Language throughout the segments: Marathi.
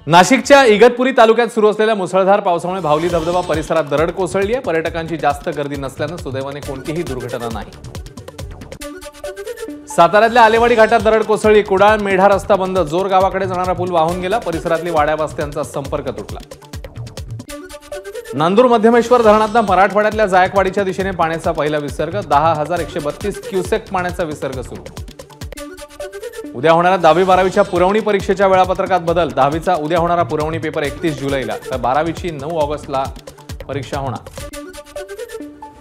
नाशिकच्या इगतपुरी तालुक्यात सुरू असलेल्या मुसळधार पावसामुळे भावली धबधबा परिसरात दरड कोसळली आहे। पर्यटकांची जास्त गर्दी नसल्याने सुदैवाने कोणतीही दुर्घटना नाही। साताऱ्यातल्या आलेवाडी घाटात दरड कोसळली। कुडाळ मेढा रस्ता बंद। जोर गावाकडे जाणारा पूल वाहून गेला। परिसरातली वाड्या वस्त्यांचा संपर्क तुटला। नांदूर मध्यमेश्वर धरणातून मराठवाड्यातल्या जायकवाडीच्या दिशेने पाण्याचा पहिला विसर्ग। 10,132 क्युसेक पाण्याचा विसर्ग सुरू। उद्या होणाऱ्या 10वी-12वीच्या पुरवणी परीक्षेच्या वेळापत्रकात बदल। 10वीचा उद्या होणारा पुरवणी पेपर 31 जुलैला तर 12वीची 9 ऑगस्टला परीक्षा होणार।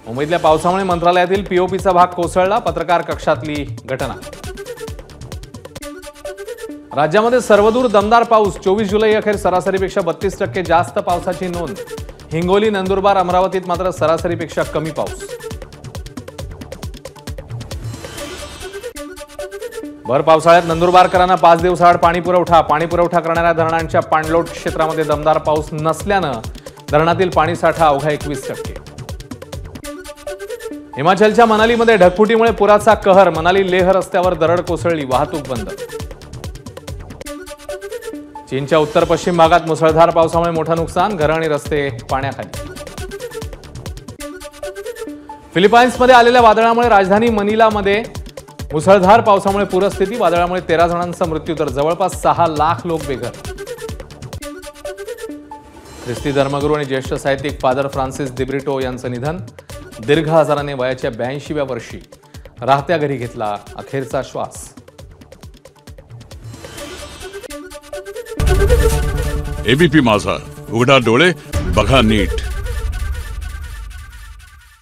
मुंबईतल्या पावसामुळे मंत्रालयातील पीओपीचा भाग कोसळला। पत्रकार कक्षातली घटना। राज्यामध्ये सर्वदूर दमदार पाऊस। 24 जुलै अखेर सरासरीपेक्षा 32% जास्त पावसाची नोंद। हिंगोली, नंदुरबार, अमरावतीत मात्र सरासरीपेक्षा कमी पाऊस। भर पावसाळ्यात नंदुरबारकरांना 5 दिवसाआड पाणी पुरवठा करणाऱ्या धरणांच्या पाणलोट क्षेत्रामध्ये दमदार पाऊस नसल्यानं धरणातील पाणीसाठा अवघा 21%। हिमाचलच्या मनालीमध्ये ढगफुटीमुळे पुराचा कहर। मनाली लेह रस्त्यावर दरड कोसळली। वाहतूक बंद। चीनच्या उत्तर पश्चिम भागात मुसळधार पावसामुळे मोठं नुकसान। घरं आणि रस्ते पाण्याखाली। फिलिपाईन्समध्ये आलेल्या वादळामुळे राजधानी मनिलामध्ये मुसळधार पावसामुळे पूरस्थिती। वादळामुळे 13 जणांचा मृत्यू तर जवळपास 6 लाख लोक बेघर। ख्रिस्ती धर्मगुरू आणि ज्येष्ठ साहित्यिक फादर फ्रान्सिस दिब्रिटो यांचं निधन। दीर्घ आजाराने वयाच्या 82व्या वर्षी राहत्या घरी घेतला अखेरचा श्वास। एबीपी माझा, उघडा डोळे बघा नीट।